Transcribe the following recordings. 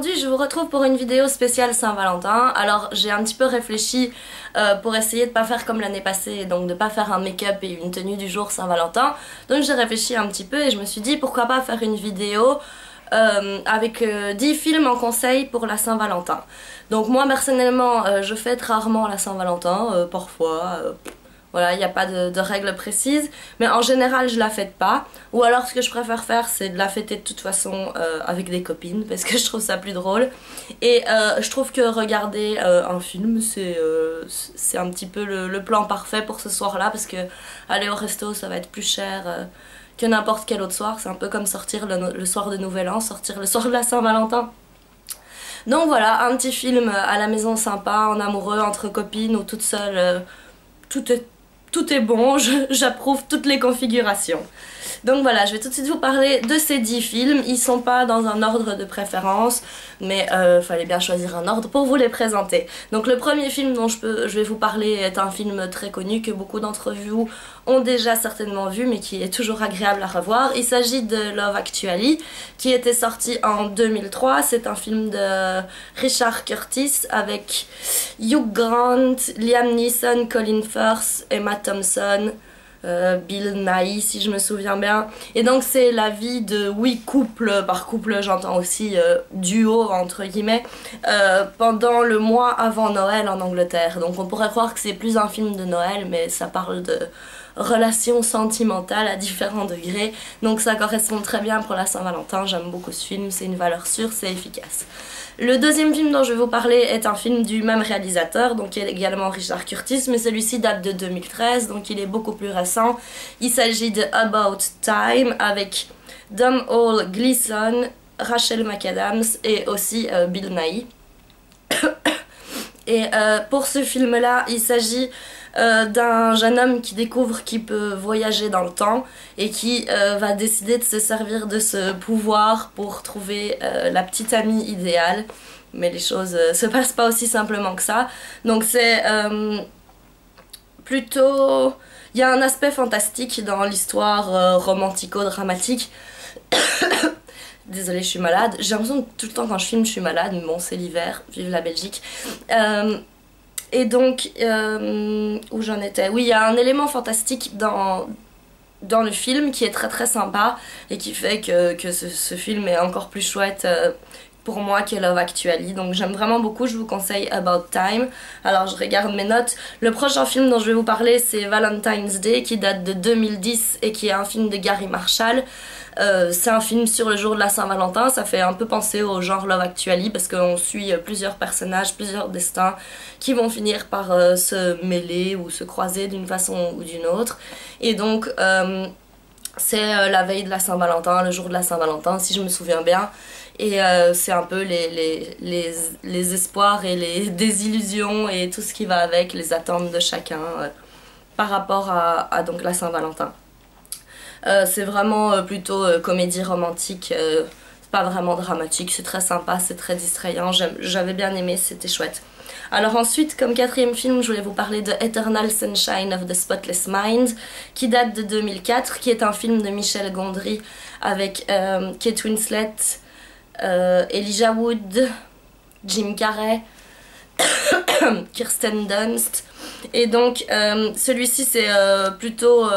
aujourd'hui je vous retrouve pour une vidéo spéciale Saint-Valentin. Alors j'ai un petit peu réfléchi pour essayer de pas faire comme l'année passée, donc de pas faire un make-up et une tenue du jour Saint-Valentin. Donc j'ai réfléchi un petit peu et je me suis dit pourquoi pas faire une vidéo avec 10 films en conseil pour la Saint-Valentin. Donc moi personnellement je fête rarement la Saint-Valentin, parfois... Voilà, il n'y a pas de règles précises, mais en général je la fête pas. Ou alors ce que je préfère faire c'est de la fêter de toute façon avec des copines, parce que je trouve ça plus drôle. Et je trouve que regarder un film c'est un petit peu le plan parfait pour ce soir-là, parce que aller au resto ça va être plus cher que n'importe quel autre soir. C'est un peu comme sortir le soir de Nouvel An, sortir le soir de la Saint-Valentin. Donc voilà, un petit film à la maison sympa, en amoureux, entre copines ou toute seule, tout est bon, j'approuve toutes les configurations. Donc voilà, je vais tout de suite vous parler de ces 10 films. Ils sont pas dans un ordre de préférence, mais fallait bien choisir un ordre pour vous les présenter. Donc le premier film dont je vais vous parler est un film très connu que beaucoup d'entre vous ont déjà certainement vu, mais qui est toujours agréable à revoir. Il s'agit de Love Actually, qui était sorti en 2003. C'est un film de Richard Curtis avec Hugh Grant, Liam Neeson, Colin Firth, Emma Thompson, Bill Nighy si je me souviens bien. Et donc c'est la vie de 8 couples, par couple j'entends aussi duo entre guillemets, pendant le mois avant Noël en Angleterre. Donc on pourrait croire que c'est plus un film de Noël, mais ça parle de relations sentimentales à différents degrés, donc ça correspond très bien pour la Saint-Valentin. J'aime beaucoup ce film, c'est une valeur sûre, c'est efficace. Le deuxième film dont je vais vous parler est un film du même réalisateur, donc qui est également Richard Curtis, mais celui-ci date de 2013, donc il est beaucoup plus récent. Il s'agit de About Time avec Domhnall Gleeson, Rachel McAdams et aussi Bill Nighy. Et pour ce film-là, il s'agit d'un jeune homme qui découvre qu'il peut voyager dans le temps et qui va décider de se servir de ce pouvoir pour trouver la petite amie idéale. Mais les choses se passent pas aussi simplement que ça. Donc c'est plutôt... Il y a un aspect fantastique dans l'histoire romantico-dramatique. Désolée, je suis malade. J'ai l'impression que tout le temps quand je filme je suis malade, mais bon c'est l'hiver, vive la Belgique. Et donc, où j'en étais? Oui, il y a un élément fantastique dans le film qui est très très sympa et qui fait que ce film est encore plus chouette pour moi que Love Actually. Donc j'aime vraiment beaucoup, je vous conseille About Time. Alors je regarde mes notes. Le prochain film dont je vais vous parler c'est Valentine's Day, qui date de 2010 et qui est un film de Gary Marshall. C'est un film sur le jour de la Saint-Valentin. Ça fait un peu penser au genre Love Actually parce qu'on suit plusieurs personnages, plusieurs destins qui vont finir par se mêler ou se croiser d'une façon ou d'une autre. Et donc c'est la veille de la Saint-Valentin, le jour de la Saint-Valentin si je me souviens bien. Et c'est un peu les espoirs et les désillusions et tout ce qui va avec, les attentes de chacun par rapport à donc la Saint-Valentin. C'est vraiment plutôt comédie romantique, c'est pas vraiment dramatique, c'est très sympa, c'est très distrayant, j'avais bien aimé, c'était chouette. Alors ensuite, comme quatrième film, je voulais vous parler de Eternal Sunshine of the Spotless Mind, qui date de 2004, qui est un film de Michel Gondry avec Kate Winslet, Elijah Wood, Jim Carrey, Kirsten Dunst. Et donc celui-ci c'est plutôt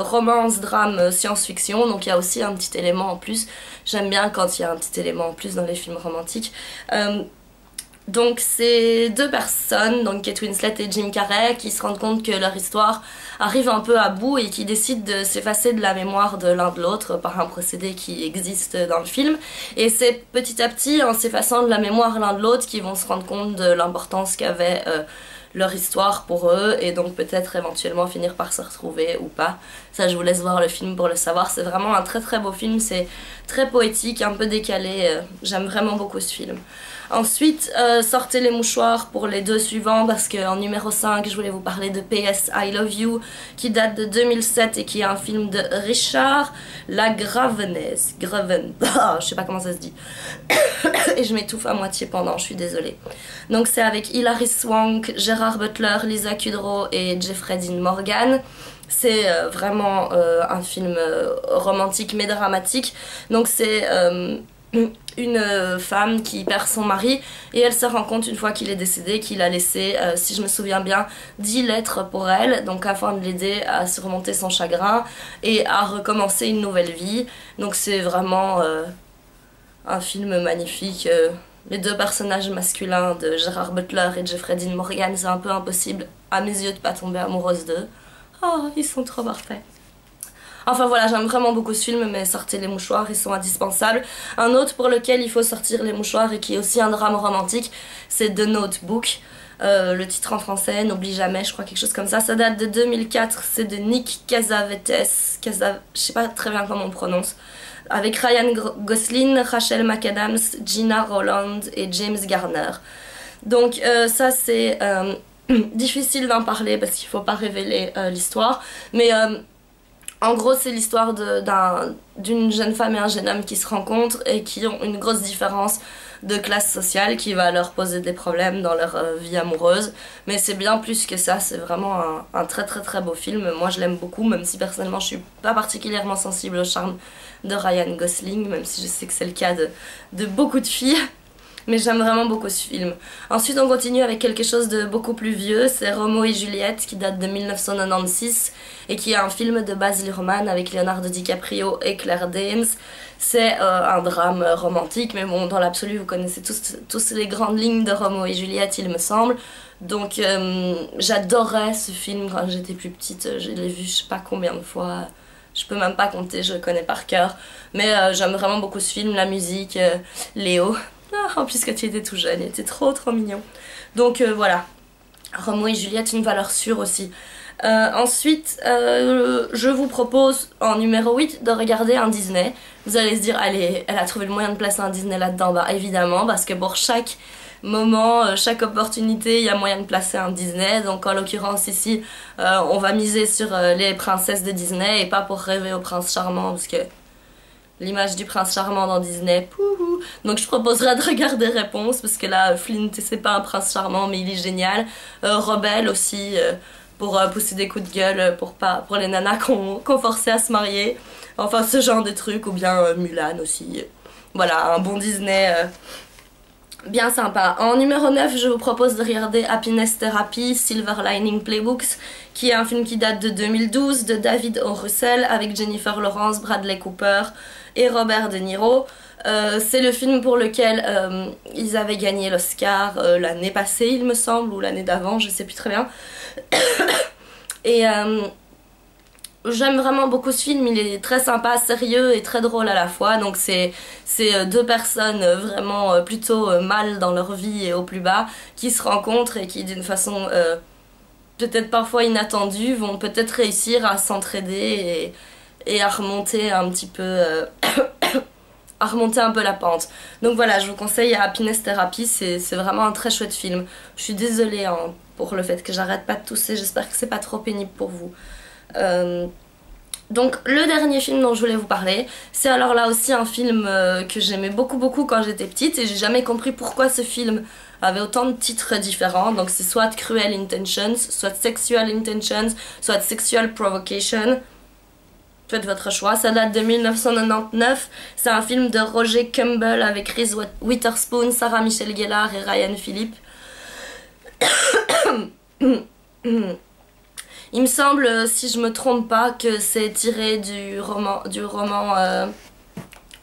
romance, drame, science-fiction, donc il y a aussi un petit élément en plus. J'aime bien quand il y a un petit élément en plus dans les films romantiques. Donc c'est deux personnes, donc Kate Winslet et Jim Carrey, qui se rendent compte que leur histoire arrive un peu à bout et qui décident de s'effacer de la mémoire de l'un de l'autre par un procédé qui existe dans le film. Et c'est petit à petit, en s'effaçant de la mémoire l'un de l'autre, qu'ils vont se rendre compte de l'importance qu'avait leur histoire pour eux, et donc peut-être éventuellement finir par se retrouver ou pas. Ça je vous laisse voir le film pour le savoir. C'est vraiment un très très beau film, c'est très poétique, un peu décalé, j'aime vraiment beaucoup ce film. Ensuite, sortez les mouchoirs pour les deux suivants, parce qu'en numéro 5, je voulais vous parler de PS I Love You, qui date de 2007 et qui est un film de Richard Lagravenese. Je sais pas comment ça se dit. Et je m'étouffe à moitié pendant, je suis désolée. Donc c'est avec Hilary Swank, Gerard Butler, Lisa Kudrow et Jeffrey Dean Morgan. C'est vraiment un film romantique mais dramatique. Donc c'est une femme qui perd son mari et elle se rend compte une fois qu'il est décédé qu'il a laissé, si je me souviens bien, 10 lettres pour elle, donc afin de l'aider à surmonter son chagrin et à recommencer une nouvelle vie. Donc c'est vraiment un film magnifique. Les deux personnages masculins de Gerard Butler et Jeffrey Dean Morgan, c'est un peu impossible à mes yeux de pas tomber amoureuse d'eux. Oh, ils sont trop parfaits. Enfin voilà, j'aime vraiment beaucoup ce film, mais sortez les mouchoirs, ils sont indispensables. Un autre pour lequel il faut sortir les mouchoirs et qui est aussi un drame romantique, c'est The Notebook. Le titre en français, N'oublie jamais, je crois, quelque chose comme ça. Ça date de 2004, c'est de Nick Cassavetes, je sais pas très bien comment on prononce. Avec Ryan Gosling, Rachel McAdams, Gina Rowland et James Garner. Donc ça c'est difficile d'en parler parce qu'il faut pas révéler l'histoire. Mais en gros c'est l'histoire d'une jeune femme et un jeune homme qui se rencontrent et qui ont une grosse différence de classe sociale qui va leur poser des problèmes dans leur vie amoureuse. Mais c'est bien plus que ça, c'est vraiment un très beau film. Moi je l'aime beaucoup, même si personnellement je suis pas particulièrement sensible au charme de Ryan Gosling, même si je sais que c'est le cas de beaucoup de filles. Mais j'aime vraiment beaucoup ce film. Ensuite on continue avec quelque chose de beaucoup plus vieux, c'est Roméo et Juliette qui date de 1996 et qui est un film de Baz Luhrmann avec Leonardo DiCaprio et Claire Danes. C'est un drame romantique, mais bon, dans l'absolu vous connaissez tous les grandes lignes de Roméo et Juliette, il me semble. Donc j'adorais ce film quand j'étais plus petite, je l'ai vu je sais pas combien de fois. Je peux même pas compter, je le connais par cœur. Mais j'aime vraiment beaucoup ce film, la musique, Léo. En plus quand il était tout jeune, il était trop mignon. Donc voilà, Roméo et Juliette, une valeur sûre aussi. Ensuite, je vous propose en numéro 8 de regarder un Disney. Vous allez se dire, allez, elle a trouvé le moyen de placer un Disney là-dedans. Bah évidemment, parce que pour chaque moment, chaque opportunité, il y a moyen de placer un Disney. Donc en l'occurrence ici, on va miser sur les princesses de Disney et pas pour rêver au prince charmant, parce que l'image du prince charmant dans Disney, pouhou. Donc je proposerai de regarder Réponse, parce que là, Flint, c'est pas un prince charmant, mais il est génial. Rebelle aussi, pour pousser des coups de gueule pour les nanas qu'on forçait à se marier. Enfin, ce genre de trucs, ou bien Mulan aussi. Voilà, un bon Disney bien sympa. En numéro 9, je vous propose de regarder Happiness Therapy, Silver Lining Playbooks, qui est un film qui date de 2012, de David O. Russell, avec Jennifer Lawrence, Bradley Cooper et Robert De Niro. C'est le film pour lequel ils avaient gagné l'Oscar l'année passée, il me semble, ou l'année d'avant, je sais plus très bien. Et j'aime vraiment beaucoup ce film, il est très sympa, sérieux et très drôle à la fois. Donc c'est deux personnes vraiment plutôt mal dans leur vie et au plus bas qui se rencontrent et qui d'une façon peut-être parfois inattendue vont peut-être réussir à s'entraider et à remonter un petit peu à remonter un peu la pente. Donc voilà, je vous conseille Happiness Therapy, c'est vraiment un très chouette film. Je suis désolée hein, pour le fait que j'arrête pas de tousser, j'espère que c'est pas trop pénible pour vous. Donc le dernier film dont je voulais vous parler, c'est alors là aussi un film que j'aimais beaucoup quand j'étais petite et j'ai jamais compris pourquoi ce film avait autant de titres différents. Donc c'est soit Cruel Intentions, soit Sexual Intentions, soit Sexual Provocation. Faites votre choix, ça date de 1999, c'est un film de Roger Campbell avec Reese Witherspoon, Sarah Michelle Gellar et Ryan Phillippe. Il me semble, si je me trompe pas, que c'est tiré du roman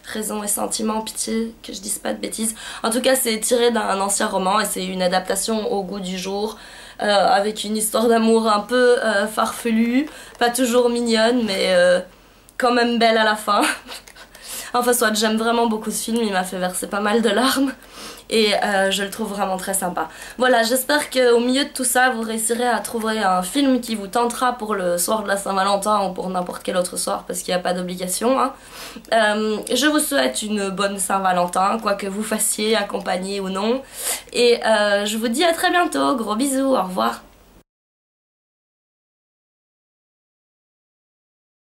Raison et Sentiment, pitié que je dise pas de bêtises. En tout cas, c'est tiré d'un ancien roman et c'est une adaptation au goût du jour, avec une histoire d'amour un peu farfelue, pas toujours mignonne, mais quand même belle à la fin. Enfin soit, j'aime vraiment beaucoup ce film, il m'a fait verser pas mal de larmes et je le trouve vraiment très sympa. Voilà, j'espère qu'au milieu de tout ça, vous réussirez à trouver un film qui vous tentera pour le soir de la Saint-Valentin ou pour n'importe quel autre soir parce qu'il n'y a pas d'obligation. Hein. Je vous souhaite une bonne Saint-Valentin, quoi que vous fassiez, accompagné ou non. Et je vous dis à très bientôt, gros bisous, au revoir.